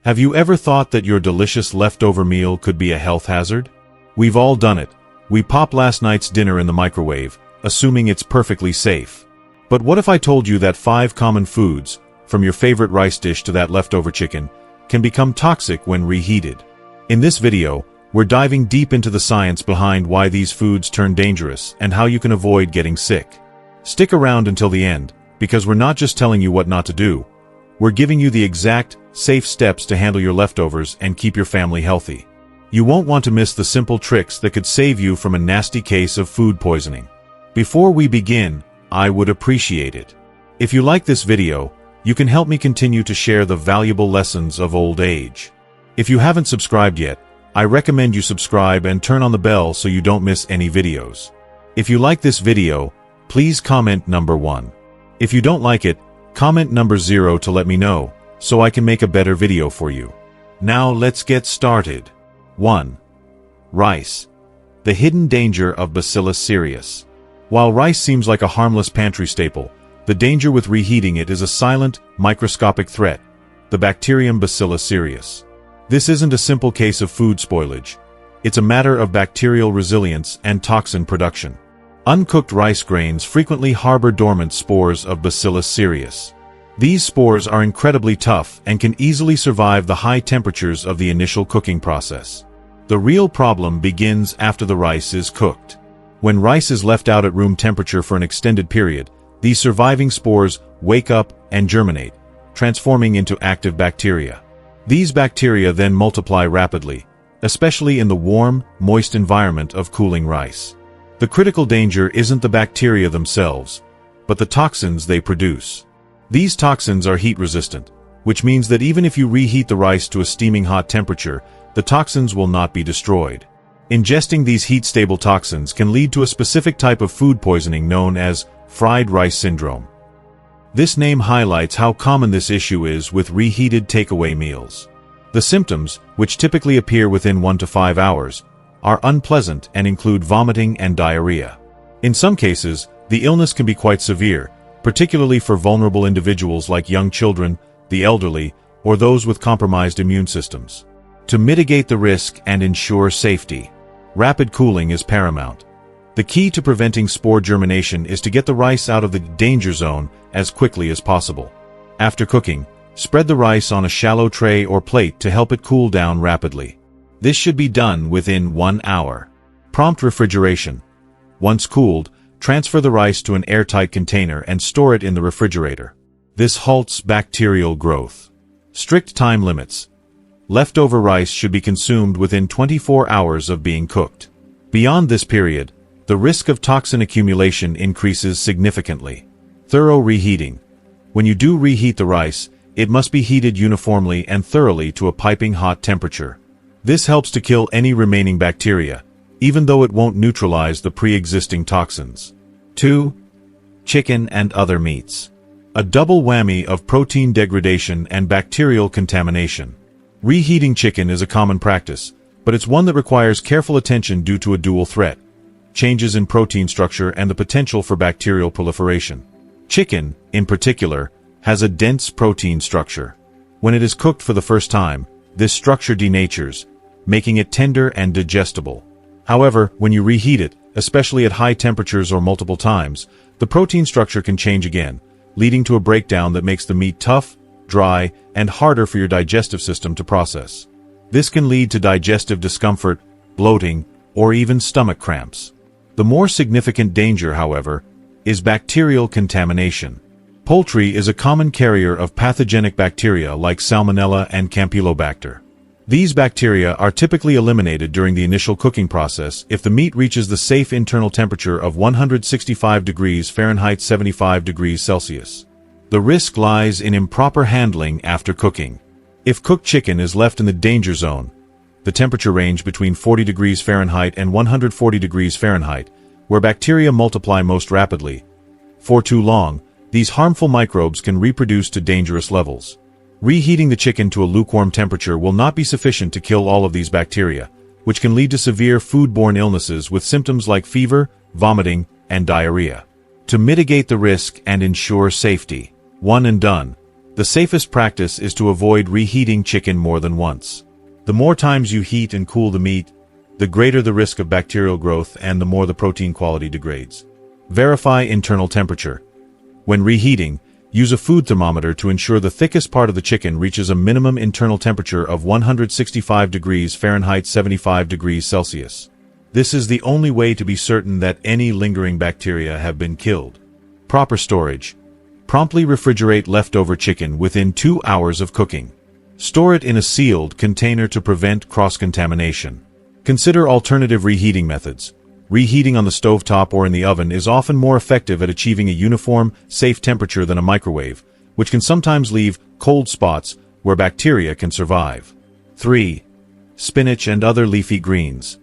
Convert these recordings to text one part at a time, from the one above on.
Have you ever thought that your delicious leftover meal could be a health hazard? We've all done it. We pop last night's dinner in the microwave, assuming it's perfectly safe. But what if I told you that 5 common foods, from your favorite rice dish to that leftover chicken, can become toxic when reheated? In this video, we're diving deep into the science behind why these foods turn dangerous and how you can avoid getting sick. Stick around until the end, because we're not just telling you what not to do. We're giving you the exact, safe steps to handle your leftovers and keep your family healthy. You won't want to miss the simple tricks that could save you from a nasty case of food poisoning. Before we begin, I would appreciate it if you like this video. You can help me continue to share the valuable lessons of old age. If you haven't subscribed yet, I recommend you subscribe and turn on the bell so you don't miss any videos. If you like this video, please comment number 1. If you don't like it, comment number 0 to let me know, so I can make a better video for you. Now let's get started. 1. Rice. The hidden danger of Bacillus cereus. While rice seems like a harmless pantry staple, the danger with reheating it is a silent, microscopic threat, the bacterium Bacillus cereus. This isn't a simple case of food spoilage. It's a matter of bacterial resilience and toxin production. Uncooked rice grains frequently harbor dormant spores of Bacillus cereus. These spores are incredibly tough and can easily survive the high temperatures of the initial cooking process. The real problem begins after the rice is cooked. When rice is left out at room temperature for an extended period, these surviving spores wake up and germinate, transforming into active bacteria. These bacteria then multiply rapidly, especially in the warm, moist environment of cooling rice. The critical danger isn't the bacteria themselves, but the toxins they produce. These toxins are heat-resistant, which means that even if you reheat the rice to a steaming hot temperature, the toxins will not be destroyed. Ingesting these heat-stable toxins can lead to a specific type of food poisoning known as fried rice syndrome. This name highlights how common this issue is with reheated takeaway meals. The symptoms, which typically appear within 1 to 5 hours, are unpleasant and include vomiting and diarrhea. In some cases, the illness can be quite severe, particularly for vulnerable individuals like young children, the elderly, or those with compromised immune systems. To mitigate the risk and ensure safety, rapid cooling is paramount. The key to preventing spore germination is to get the rice out of the danger zone as quickly as possible. After cooking, spread the rice on a shallow tray or plate to help it cool down rapidly. This should be done within 1 hour. Prompt refrigeration. Once cooled, transfer the rice to an airtight container and store it in the refrigerator. This halts bacterial growth. Strict time limits. Leftover rice should be consumed within 24 hours of being cooked. Beyond this period, the risk of toxin accumulation increases significantly. Thorough reheating. When you do reheat the rice, it must be heated uniformly and thoroughly to a piping hot temperature. This helps to kill any remaining bacteria, even though it won't neutralize the pre-existing toxins. 2. Chicken and other meats. A double whammy of protein degradation and bacterial contamination. Reheating chicken is a common practice, but it's one that requires careful attention due to a dual threat: changes in protein structure and the potential for bacterial proliferation. Chicken, in particular, has a dense protein structure. When it is cooked for the first time, this structure denatures, making it tender and digestible. However, when you reheat it, especially at high temperatures or multiple times, the protein structure can change again, leading to a breakdown that makes the meat tough, dry, and harder for your digestive system to process. This can lead to digestive discomfort, bloating, or even stomach cramps. The more significant danger, however, is bacterial contamination. Poultry is a common carrier of pathogenic bacteria like Salmonella and Campylobacter. These bacteria are typically eliminated during the initial cooking process if the meat reaches the safe internal temperature of 165 degrees Fahrenheit 75 degrees Celsius. The risk lies in improper handling after cooking. If cooked chicken is left in the danger zone, the temperature range between 40 degrees Fahrenheit and 140 degrees Fahrenheit, where bacteria multiply most rapidly, for too long, these harmful microbes can reproduce to dangerous levels. Reheating the chicken to a lukewarm temperature will not be sufficient to kill all of these bacteria, which can lead to severe foodborne illnesses with symptoms like fever, vomiting, and diarrhea. To mitigate the risk and ensure safety, one and done, The safest practice is to avoid reheating chicken more than once. The more times you heat and cool the meat, the greater the risk of bacterial growth and the more the protein quality degrades. Verify internal temperature. When reheating, use a food thermometer to ensure the thickest part of the chicken reaches a minimum internal temperature of 165 degrees Fahrenheit 75 degrees Celsius. This is the only way to be certain that any lingering bacteria have been killed. Proper storage. Promptly refrigerate leftover chicken within 2 hours of cooking. Store it in a sealed container to prevent cross-contamination. Consider alternative reheating methods. Reheating on the stovetop or in the oven is often more effective at achieving a uniform, safe temperature than a microwave, which can sometimes leave cold spots where bacteria can survive. 3. Spinach and other leafy greens.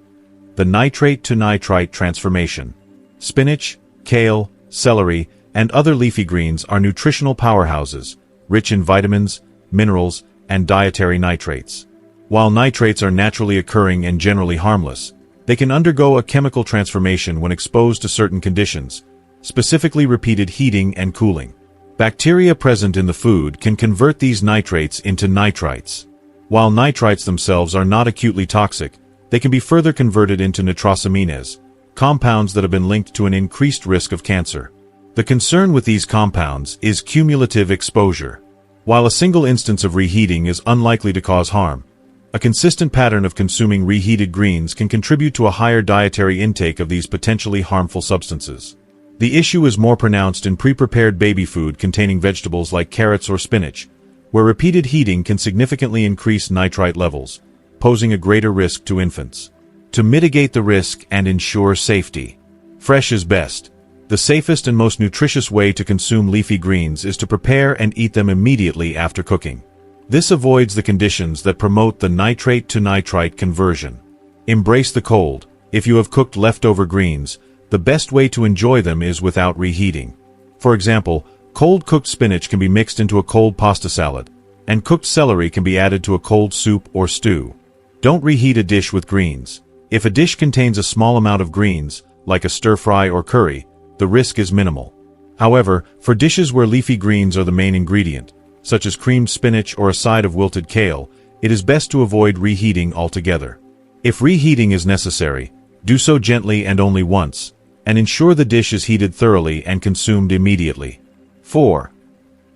The nitrate to nitrite transformation. Spinach, kale, celery, and other leafy greens are nutritional powerhouses, rich in vitamins, minerals, and dietary nitrates. While nitrates are naturally occurring and generally harmless, they can undergo a chemical transformation when exposed to certain conditions, specifically repeated heating and cooling. Bacteria present in the food can convert these nitrates into nitrites. While nitrites themselves are not acutely toxic, they can be further converted into nitrosamines, compounds that have been linked to an increased risk of cancer. The concern with these compounds is cumulative exposure. While a single instance of reheating is unlikely to cause harm, a consistent pattern of consuming reheated greens can contribute to a higher dietary intake of these potentially harmful substances. The issue is more pronounced in pre-prepared baby food containing vegetables like carrots or spinach, where repeated heating can significantly increase nitrite levels, posing a greater risk to infants. To mitigate the risk and ensure safety, fresh is best. The safest and most nutritious way to consume leafy greens is to prepare and eat them immediately after cooking. This avoids the conditions that promote the nitrate to nitrite conversion. Embrace the cold. If you have cooked leftover greens, the best way to enjoy them is without reheating. For example, cold cooked spinach can be mixed into a cold pasta salad, and cooked celery can be added to a cold soup or stew. Don't reheat a dish with greens. If a dish contains a small amount of greens, like a stir-fry or curry, the risk is minimal. However, for dishes where leafy greens are the main ingredient, such as creamed spinach or a side of wilted kale, it is best to avoid reheating altogether. If reheating is necessary, do so gently and only once, and ensure the dish is heated thoroughly and consumed immediately. 4.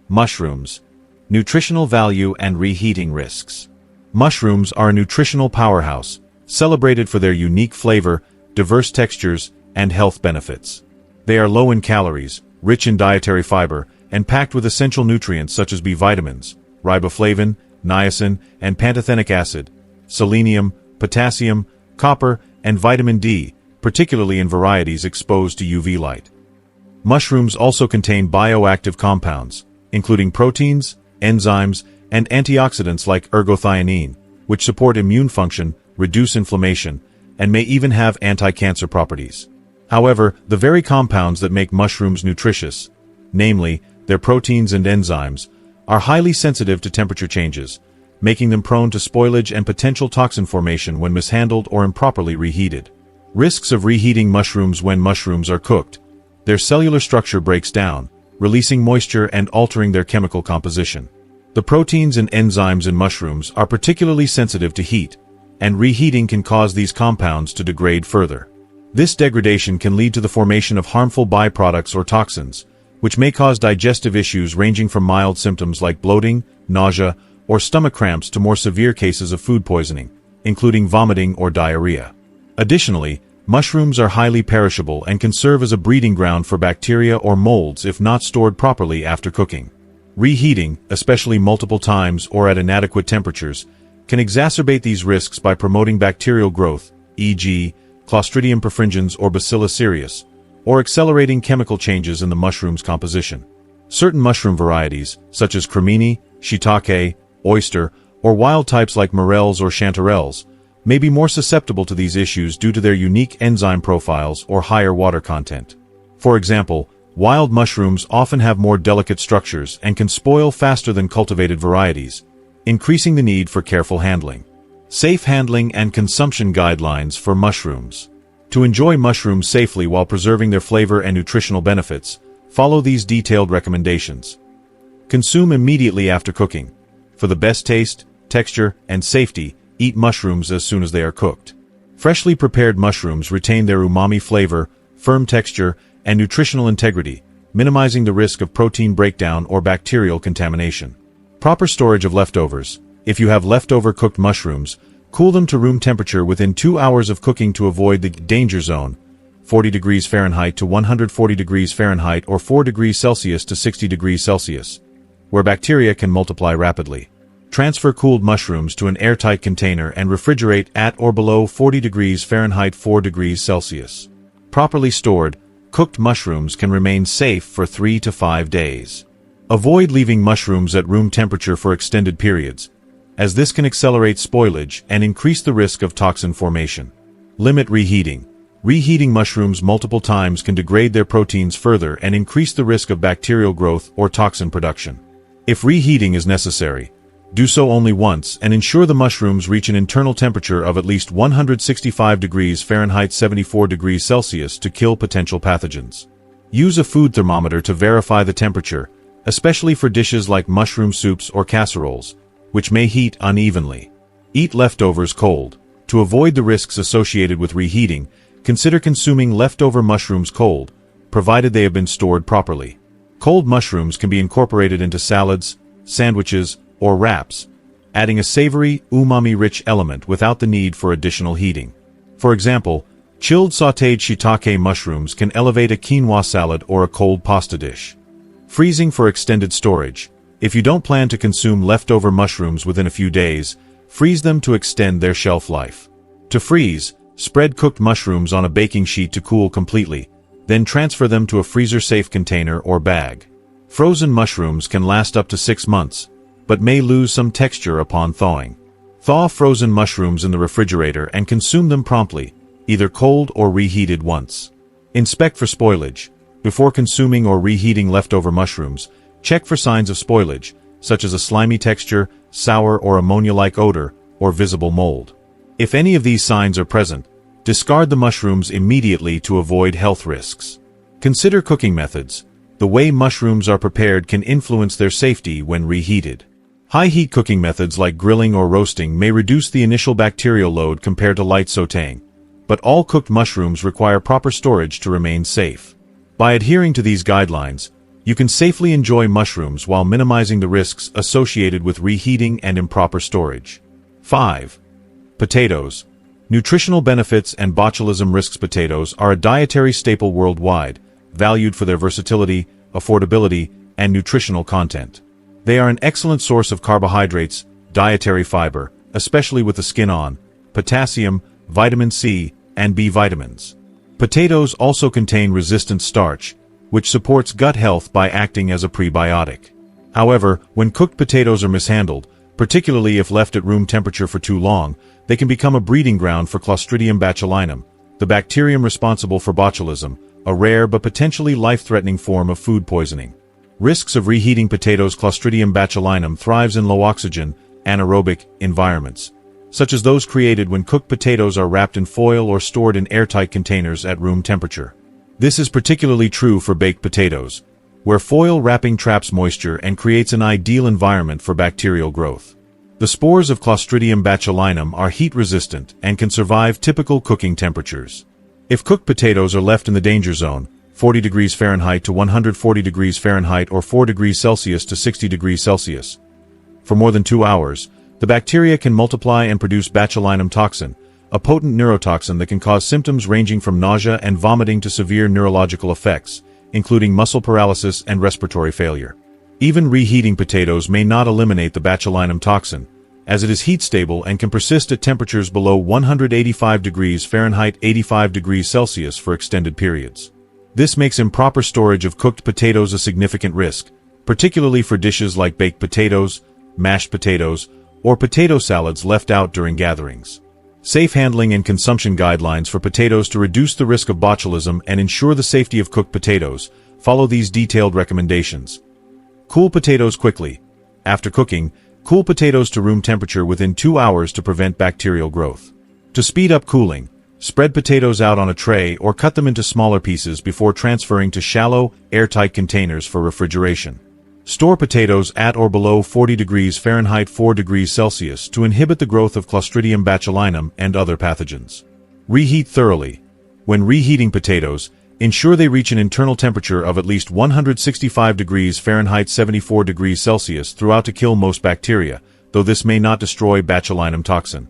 Mushrooms. Nutritional value and reheating risks. Mushrooms are a nutritional powerhouse, celebrated for their unique flavor, diverse textures, and health benefits. They are low in calories, rich in dietary fiber, and packed with essential nutrients such as B vitamins, riboflavin, niacin, and pantothenic acid, selenium, potassium, copper, and vitamin D, particularly in varieties exposed to UV light. Mushrooms also contain bioactive compounds, including proteins, enzymes, and antioxidants like ergothioneine, which support immune function, reduce inflammation, and may even have anti-cancer properties. However, the very compounds that make mushrooms nutritious, namely, their proteins and enzymes, are highly sensitive to temperature changes, making them prone to spoilage and potential toxin formation when mishandled or improperly reheated. Risks of reheating mushrooms: when mushrooms are cooked, their cellular structure breaks down, releasing moisture and altering their chemical composition. The proteins and enzymes in mushrooms are particularly sensitive to heat, and reheating can cause these compounds to degrade further. This degradation can lead to the formation of harmful byproducts or toxins, which may cause digestive issues ranging from mild symptoms like bloating, nausea, or stomach cramps to more severe cases of food poisoning, including vomiting or diarrhea. Additionally, mushrooms are highly perishable and can serve as a breeding ground for bacteria or molds if not stored properly after cooking. Reheating, especially multiple times or at inadequate temperatures, can exacerbate these risks by promoting bacterial growth, e.g., Clostridium perfringens or Bacillus cereus, or accelerating chemical changes in the mushroom's composition. Certain mushroom varieties, such as cremini, shiitake, oyster, or wild types like morels or chanterelles, may be more susceptible to these issues due to their unique enzyme profiles or higher water content. For example, wild mushrooms often have more delicate structures and can spoil faster than cultivated varieties, increasing the need for careful handling. Safe handling and consumption guidelines for mushrooms. To enjoy mushrooms safely while preserving their flavor and nutritional benefits, follow these detailed recommendations. Consume immediately after cooking. For the best taste, texture, and safety, eat mushrooms as soon as they are cooked. Freshly prepared mushrooms retain their umami flavor, firm texture, and nutritional integrity, minimizing the risk of protein breakdown or bacterial contamination. Proper storage of leftovers. If you have leftover cooked mushrooms, cool them to room temperature within 2 hours of cooking to avoid the danger zone, 40 degrees Fahrenheit to 140 degrees Fahrenheit or 4 degrees Celsius to 60 degrees Celsius, where bacteria can multiply rapidly. Transfer cooled mushrooms to an airtight container and refrigerate at or below 40 degrees Fahrenheit 4 degrees Celsius. Properly stored, cooked mushrooms can remain safe for 3 to 5 days. Avoid leaving mushrooms at room temperature for extended periods, as this can accelerate spoilage and increase the risk of toxin formation. Limit reheating. Reheating mushrooms multiple times can degrade their proteins further and increase the risk of bacterial growth or toxin production. If reheating is necessary, do so only once and ensure the mushrooms reach an internal temperature of at least 165 degrees Fahrenheit 74 degrees Celsius to kill potential pathogens. Use a food thermometer to verify the temperature, especially for dishes like mushroom soups or casseroles, which may heat unevenly. Eat leftovers cold. To avoid the risks associated with reheating, consider consuming leftover mushrooms cold, provided they have been stored properly. Cold mushrooms can be incorporated into salads, sandwiches, or wraps, adding a savory, umami-rich element without the need for additional heating. For example, chilled sautéed shiitake mushrooms can elevate a quinoa salad or a cold pasta dish. Freezing for extended storage. If you don't plan to consume leftover mushrooms within a few days, freeze them to extend their shelf life. To freeze, spread cooked mushrooms on a baking sheet to cool completely, then transfer them to a freezer-safe container or bag. Frozen mushrooms can last up to 6 months, but may lose some texture upon thawing. Thaw frozen mushrooms in the refrigerator and consume them promptly, either cold or reheated once. Inspect for spoilage. Before consuming or reheating leftover mushrooms, check for signs of spoilage, such as a slimy texture, sour or ammonia-like odor, or visible mold. If any of these signs are present, discard the mushrooms immediately to avoid health risks. Consider cooking methods. The way mushrooms are prepared can influence their safety when reheated. High-heat cooking methods like grilling or roasting may reduce the initial bacterial load compared to light sautéing, but all cooked mushrooms require proper storage to remain safe. By adhering to these guidelines, you can safely enjoy mushrooms while minimizing the risks associated with reheating and improper storage. 5. Potatoes. Nutritional benefits and botulism risks. Potatoes are a dietary staple worldwide, valued for their versatility, affordability, and nutritional content. They are an excellent source of carbohydrates, dietary fiber, especially with the skin on, potassium, vitamin C, and B vitamins. Potatoes also contain resistant starch, which supports gut health by acting as a prebiotic. However, when cooked potatoes are mishandled, particularly if left at room temperature for too long, they can become a breeding ground for Clostridium botulinum, the bacterium responsible for botulism, a rare but potentially life-threatening form of food poisoning. Risks of reheating potatoes. Clostridium botulinum thrives in low-oxygen, anaerobic environments, such as those created when cooked potatoes are wrapped in foil or stored in airtight containers at room temperature. This is particularly true for baked potatoes, where foil wrapping traps moisture and creates an ideal environment for bacterial growth. The spores of Clostridium botulinum are heat-resistant and can survive typical cooking temperatures. If cooked potatoes are left in the danger zone, 40 degrees Fahrenheit to 140 degrees Fahrenheit or 4 degrees Celsius to 60 degrees Celsius, for more than 2 hours, the bacteria can multiply and produce botulinum toxin, a potent neurotoxin that can cause symptoms ranging from nausea and vomiting to severe neurological effects, including muscle paralysis and respiratory failure. Even reheating potatoes may not eliminate the botulinum toxin, as it is heat-stable and can persist at temperatures below 185 degrees Fahrenheit 85 degrees Celsius for extended periods. This makes improper storage of cooked potatoes a significant risk, particularly for dishes like baked potatoes, mashed potatoes, or potato salads left out during gatherings. Safe handling and consumption guidelines for potatoes. To reduce the risk of botulism and ensure the safety of cooked potatoes, follow these detailed recommendations. Cool potatoes quickly. After cooking, cool potatoes to room temperature within 2 hours to prevent bacterial growth. To speed up cooling, spread potatoes out on a tray or cut them into smaller pieces before transferring to shallow, airtight containers for refrigeration. Store potatoes at or below 40 degrees Fahrenheit 4 degrees Celsius to inhibit the growth of Clostridium botulinum and other pathogens. Reheat thoroughly. When reheating potatoes, ensure they reach an internal temperature of at least 165 degrees Fahrenheit 74 degrees Celsius throughout to kill most bacteria, though this may not destroy botulinum toxin.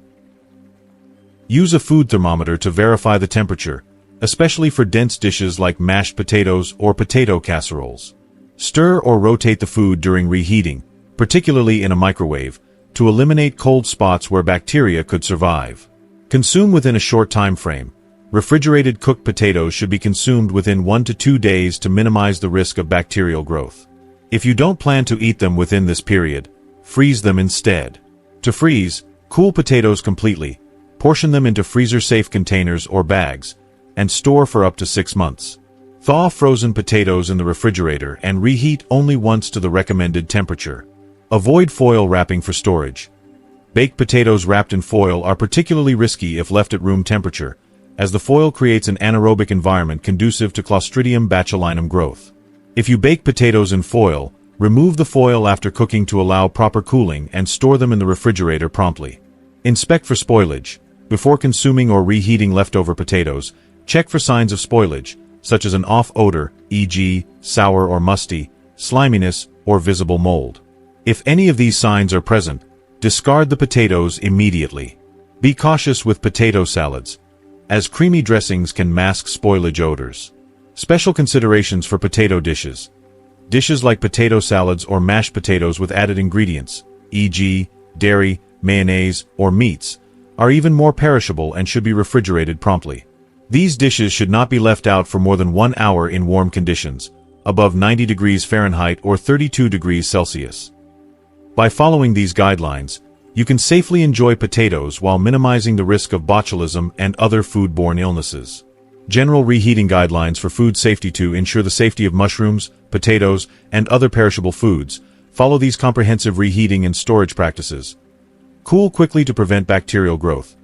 Use a food thermometer to verify the temperature, especially for dense dishes like mashed potatoes or potato casseroles. Stir or rotate the food during reheating, particularly in a microwave, to eliminate cold spots where bacteria could survive. Consume within a short time frame. Refrigerated cooked potatoes should be consumed within 1 to 2 days to minimize the risk of bacterial growth. If you don't plan to eat them within this period, freeze them instead. To freeze, cool potatoes completely, portion them into freezer-safe containers or bags, and store for up to 6 months. Thaw frozen potatoes in the refrigerator and reheat only once to the recommended temperature. Avoid foil wrapping for storage. Baked potatoes wrapped in foil are particularly risky if left at room temperature, as the foil creates an anaerobic environment conducive to Clostridium botulinum growth. If you bake potatoes in foil, remove the foil after cooking to allow proper cooling and store them in the refrigerator promptly. Inspect for spoilage. Before consuming or reheating leftover potatoes, check for signs of spoilage, such as an off odor, e.g., sour or musty, sliminess, or visible mold. If any of these signs are present, discard the potatoes immediately. Be cautious with potato salads, as creamy dressings can mask spoilage odors. Special considerations for potato dishes. Dishes like potato salads or mashed potatoes with added ingredients, e.g., dairy, mayonnaise, or meats, are even more perishable and should be refrigerated promptly. These dishes should not be left out for more than 1 hour in warm conditions, above 90 degrees Fahrenheit or 32 degrees Celsius. By following these guidelines, you can safely enjoy potatoes while minimizing the risk of botulism and other foodborne illnesses. General reheating guidelines for food safety. To ensure the safety of mushrooms, potatoes, and other perishable foods, follow these comprehensive reheating and storage practices. Cool quickly to prevent bacterial growth.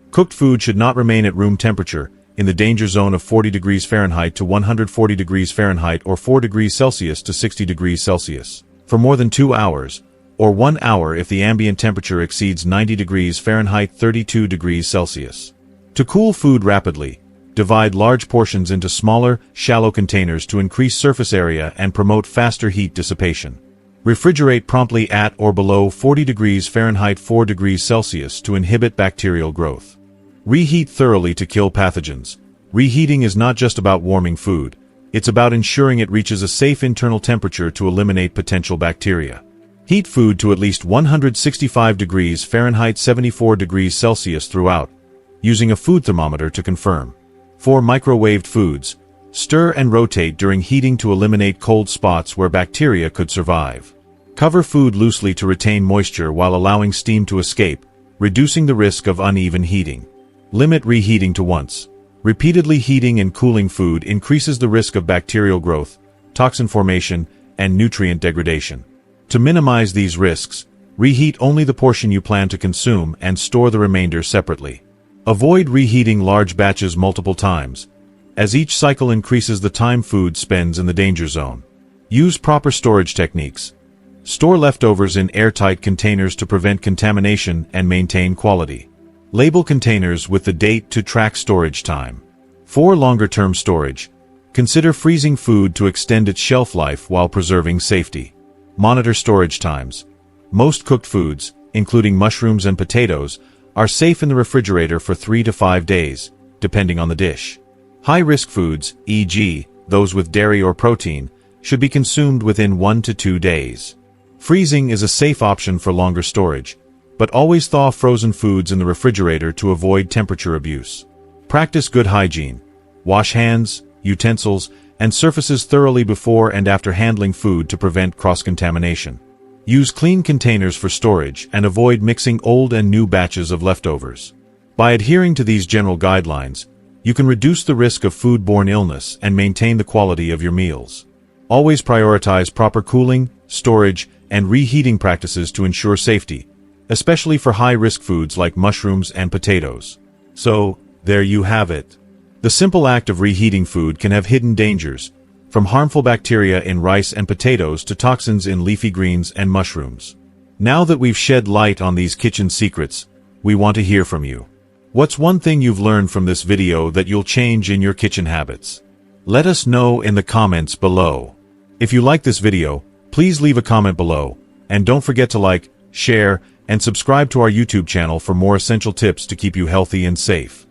Cooked food should not remain at room temperature, in the danger zone of 40 degrees Fahrenheit to 140 degrees Fahrenheit or 4 degrees Celsius to 60 degrees Celsius, for more than 2 hours, or 1 hour if the ambient temperature exceeds 90 degrees Fahrenheit 32 degrees Celsius. To cool food rapidly, divide large portions into smaller, shallow containers to increase surface area and promote faster heat dissipation. Refrigerate promptly at or below 40 degrees Fahrenheit 4 degrees Celsius to inhibit bacterial growth. Reheat thoroughly to kill pathogens. Reheating is not just about warming food, it's about ensuring it reaches a safe internal temperature to eliminate potential bacteria. Heat food to at least 165 degrees Fahrenheit 74 degrees Celsius throughout, using a food thermometer to confirm. For microwaved foods, stir and rotate during heating to eliminate cold spots where bacteria could survive. Cover food loosely to retain moisture while allowing steam to escape, reducing the risk of uneven heating. Limit reheating to once. Repeatedly heating and cooling food increases the risk of bacterial growth, toxin formation, and nutrient degradation. To minimize these risks, reheat only the portion you plan to consume and store the remainder separately. Avoid reheating large batches multiple times, as each cycle increases the time food spends in the danger zone. Use proper storage techniques. Store leftovers in airtight containers to prevent contamination and maintain quality. Label containers with the date to track storage time. For longer-term storage, consider freezing food to extend its shelf life while preserving safety. Monitor storage times. Most cooked foods, including mushrooms and potatoes, are safe in the refrigerator for 3 to 5 days, depending on the dish. High-risk foods, e.g., those with dairy or protein, should be consumed within 1 to 2 days. Freezing is a safe option for longer storage, but always thaw frozen foods in the refrigerator to avoid temperature abuse. Practice good hygiene. Wash hands, utensils, and surfaces thoroughly before and after handling food to prevent cross-contamination. Use clean containers for storage and avoid mixing old and new batches of leftovers. By adhering to these general guidelines, you can reduce the risk of foodborne illness and maintain the quality of your meals. Always prioritize proper cooling, storage, and reheating practices to ensure safety, especially for high-risk foods like mushrooms and potatoes. So, there you have it. The simple act of reheating food can have hidden dangers, from harmful bacteria in rice and potatoes to toxins in leafy greens and mushrooms. Now that we've shed light on these kitchen secrets, we want to hear from you. What's one thing you've learned from this video that you'll change in your kitchen habits? Let us know in the comments below. If you like this video, please leave a comment below, and don't forget to like, share, and subscribe to our YouTube channel for more essential tips to keep you healthy and safe.